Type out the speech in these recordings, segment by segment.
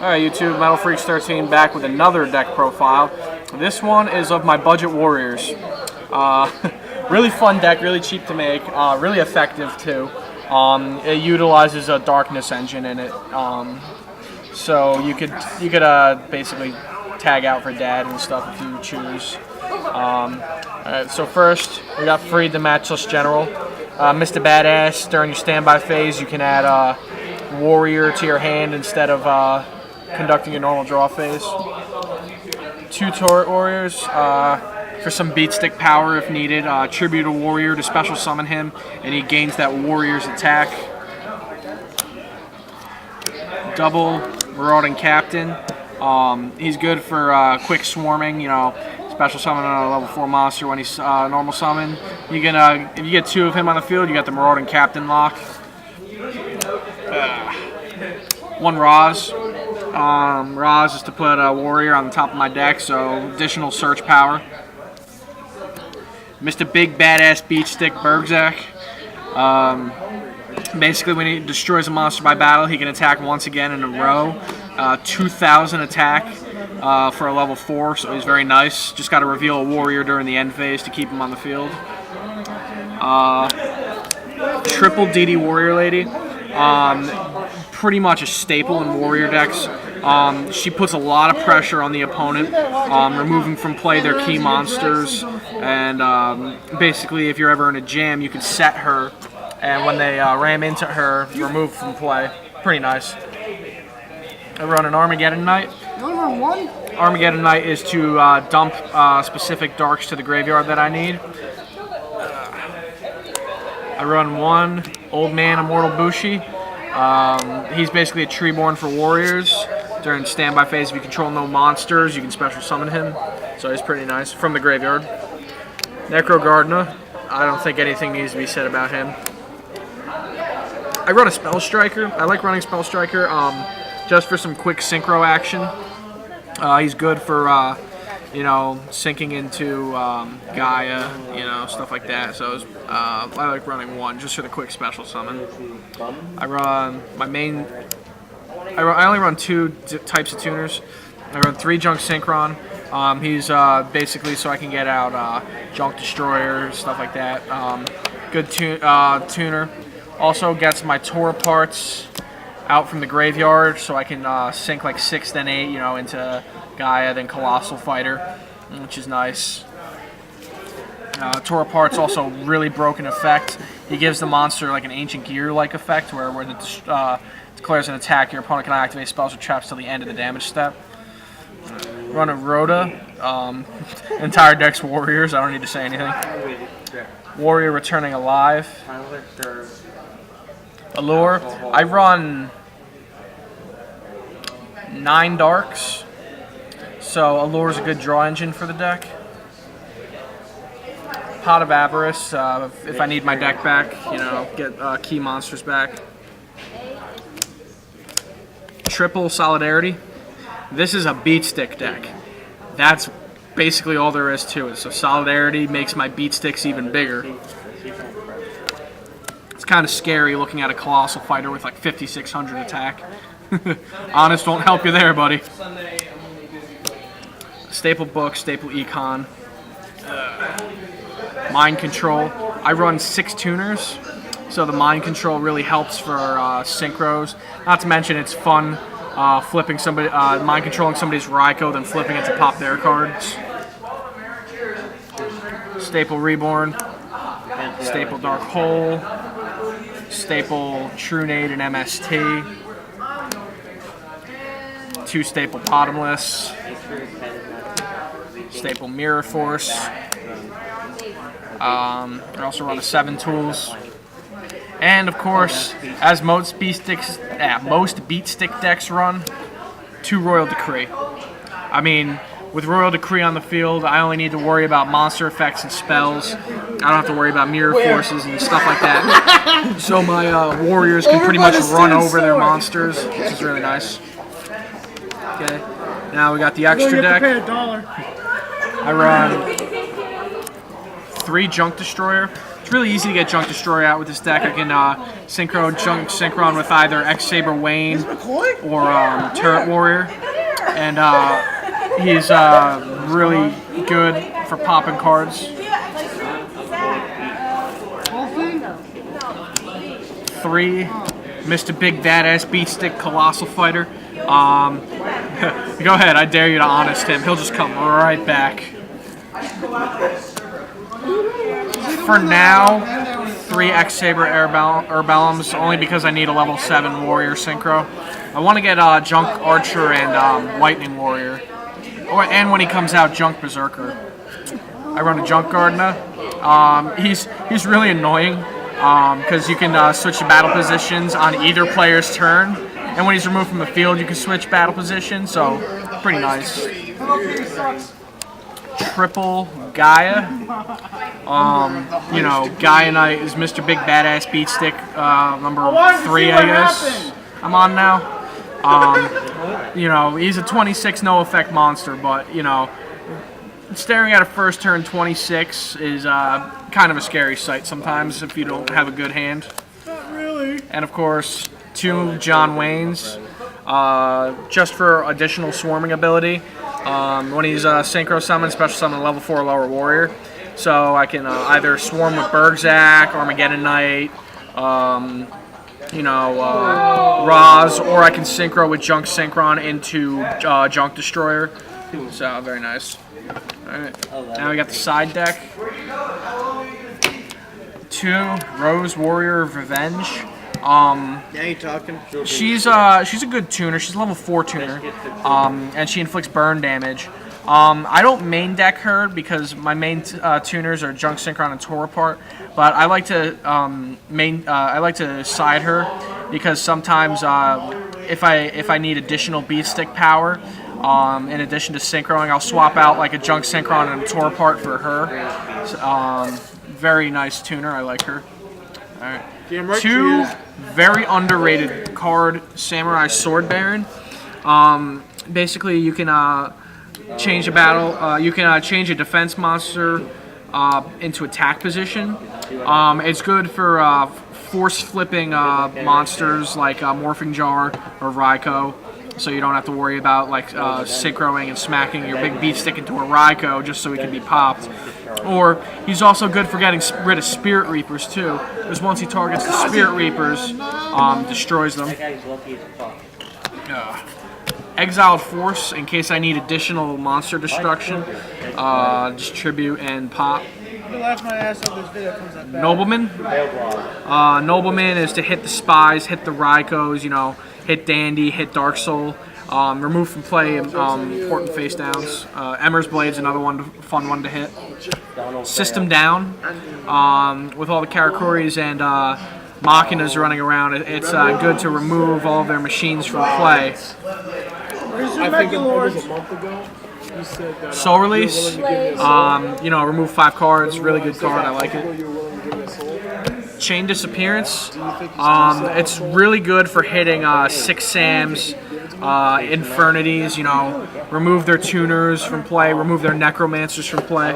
Alright YouTube, Metal Freaks 13 back with another deck profile. This one is of my budget warriors. Really fun deck, really cheap to make, really effective too. It utilizes a darkness engine in it, so you could basically tag out for dad and stuff if you choose. Alright, so first we got Freed the Matchless General. Mr. Badass, during your standby phase you can add warrior to your hand instead of conducting a normal draw phase. 2 turret warriors for some beat stick power if needed. Tribute a warrior to special summon him, and he gains that warrior's attack. Double Marauding Captain. He's good for quick swarming. You know, special summon on a level 4 monster when he's normal summon. You can if you get 2 of him on the field, you got the Marauding Captain lock. 1 Roz. Roz is to put a warrior on the top of my deck, so additional search power. Mr. Big Badass Beat Stick Bergzak. Basically, when he destroys a monster by battle, he can attack once again in a row. 2,000 attack for a level 4, so he's very nice. Just got to reveal a warrior during the end phase to keep him on the field. Triple DD Warrior Lady. Pretty much a staple in warrior decks. She puts a lot of pressure on the opponent, removing from play their key monsters, and basically if you're ever in a jam you can set her, and when they ram into her, remove from play. Pretty nice. I run an Armageddon Knight. Number 1? Armageddon Knight is to dump specific darks to the graveyard that I need. I run 1 Old Man Immortal Bushi. He's basically a Treeborn for warriors. During standby phase, if you control no monsters, you can special summon him. So he's pretty nice. From the graveyard. Necro Gardener. I don't think anything needs to be said about him. I run a Spell Striker. I like running Spell Striker just for some quick synchro action. He's good for you know, sinking into Gaia, you know, stuff like that. So I like running 1 just for the quick special summon. I run my main. I only run 2 types of tuners. I run 3 Junk Synchron. He's basically so I can get out Junk Destroyer, stuff like that. Good tuner. Also gets my Tora parts out from the graveyard, so I can sink like 6 then 8, you know, into Gaia, then Colossal Fighter, which is nice. Tora Parts also really broken effect. He gives the monster like an Ancient Gear-like effect, where when it declares an attack, your opponent can activate spells or traps till the end of the damage step. Run a Rhoda. Entire deck's warriors. I don't need to say anything. Warrior returning alive. Allure. I run 9 darks. So Allure is a good draw engine for the deck. Pot of Avarice, if I need my deck back, you know, get key monsters back. Triple Solidarity. This is a beat stick deck. That's basically all there is to it. So Solidarity makes my beat sticks even bigger. It's kind of scary looking at a Colossal Fighter with like 5,600 attack. Honest won't help you there, buddy. Staple Book, Staple Econ. Mind Control. I run 6 tuners, so the Mind Control really helps for synchros. Not to mention it's fun flipping somebody, mind controlling somebody's Raikou, then flipping it to pop their cards. Staple Reborn. Staple Dark Hole. Staple Trunade and MST. 2 Staple Bottomless. Staple Mirror Force. I also run a 7 tools. And of course, as most beat stick decks run, 2 Royal Decree. I mean, with Royal Decree on the field, I only need to worry about monster effects and spells. I don't have to worry about mirror forces and stuff like that. So my warriors can pretty much run over their monsters, which is really nice. Okay, now we got the extra deck. I run 3 Junk Destroyer. It's really easy to get Junk Destroyer out with this deck. I can synchro Junk Synchron with either X-Saber Wayne or Turret Warrior. And he's really good for popping cards. 3, Mr. Big Badass Beatstick Colossal Fighter. Go ahead, I dare you to honest him. He'll just come right back. For now, 3 X-Saber Herbellums, only because I need a level 7 Warrior Synchro. I want to get Junk Archer and Lightning Warrior. And when he comes out, Junk Berserker. I run a Junk Gardener. He's really annoying because you can switch the battle positions on either player's turn. And when he's removed from the field, you can switch battle position, so pretty nice. Triple Gaia. You know, Gaia Knight is Mr. Big Badass Beatstick, number 3, I guess. I'm on now. You know, he's a 26 no effect monster, but you know, staring at a first turn 26 is kind of a scary sight sometimes if you don't have a good hand. Not really. And of course, 2 John Waynes, just for additional swarming ability. When he's synchro summon, special summon a level 4 lower warrior. So I can either swarm with Bergzak, Armageddon Knight, you know, Roz, or I can synchro with Junk Synchron into Junk Destroyer. So very nice. Alright, now we got the side deck. 2 Rose Warrior of Revenge. Now you're talking. She's a good tuner. She's a level 4 tuner, and she inflicts burn damage. I don't main deck her because my main tuners are Junk Synchron and Torapart, but I like to I like to side her because sometimes if I need additional Beatstick power, in addition to synchroing, I'll swap out like a Junk Synchron and a Torapart for her. Very nice tuner. I like her. All right. 2 very underrated card, Samurai Sword Baron. Basically, you can change a battle. You can change a defense monster into attack position. It's good for force flipping monsters like Morphing Jar or Raikou, so you don't have to worry about like synchroing and smacking your big beatstick into a Raikou just so he can be popped. Or he's also good for getting rid of Spirit Reapers too, because once he targets the Spirit Reapers, destroys them. Exiled Force, in case I need additional monster destruction, distribute and pop. Nobleman. Nobleman is to hit the Spies, hit the Raikous, you know, hit Dandy, hit Dark Soul. Remove from play important face downs. Emmer's Blade's another fun one to hit. System down. With all the Karakuris and Machinas running around, it's good to remove all of their machines from play. I think it was a month ago. You said that, Soul Release. You know, remove 5 cards. Really good card. I like it. Chain Disappearance. It's really good for hitting 6 Sams. Infernities, you know, remove their tuners from play, remove their necromancers from play.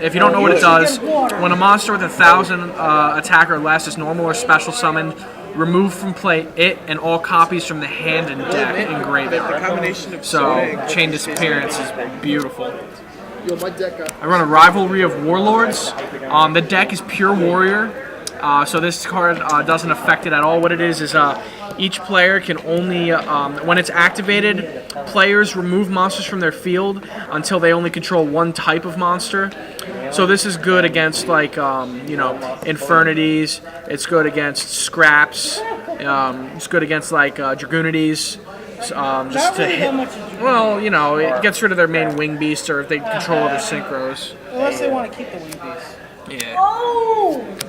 If you don't know what it does, when a monster with 1,000 attack or less is normal or special summoned, remove from play it and all copies from the hand and deck, engrave it. So, Chain Disappearance is beautiful. I run a Rivalry of Warlords. The deck is pure warrior. So this card doesn't affect it at all. What it is each player can only, when it's activated, players remove monsters from their field until they only control one type of monster. So this is good against like, you know, Infernities. It's good against Scraps. It's good against like Dragoonities. Just to hit. Well, you know, it gets rid of their main wing beast, or if they control other synchros. Unless they want to keep the wing beast. Yeah.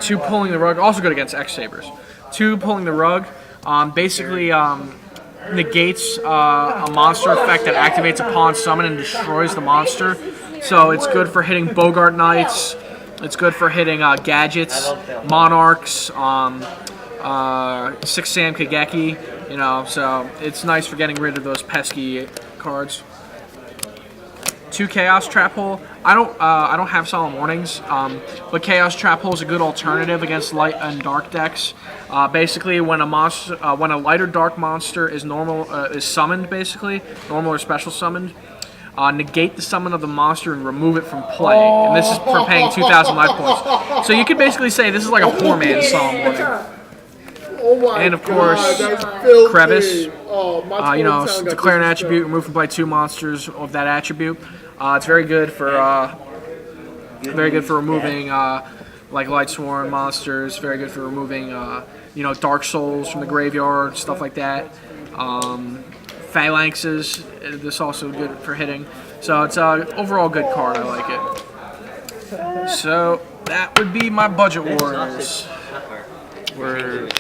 2 Pulling the Rug, also good against X-Sabers. 2 Pulling the Rug, basically negates a monster effect that activates upon summon and destroys the monster. So it's good for hitting Bogart Knights. It's good for hitting Gadgets, Monarchs, 6 Sam Kageki. You know, so it's nice for getting rid of those pesky cards. 2 Chaos Trap Hole. I don't have Solemn Warnings, but Chaos Trap Hole is a good alternative against light and dark decks. Basically, when a light or dark monster is is summoned, basically normal or special summoned, negate the summon of the monster and remove it from play. And this is for paying 2,000 life points. So you could basically say this is like a poor man's Solemn Warning. Oh my And of course, God, that's filthy. Crevice. Oh, my town got Declare an this attribute, remove from play 2 monsters of that attribute. It's very good for removing like Lightsworn monsters. Very good for removing Dark Souls from the graveyard, stuff like that. Phalanxes. This is also good for hitting. So it's an overall good card. I like it. So that would be my Budget Wars. Word.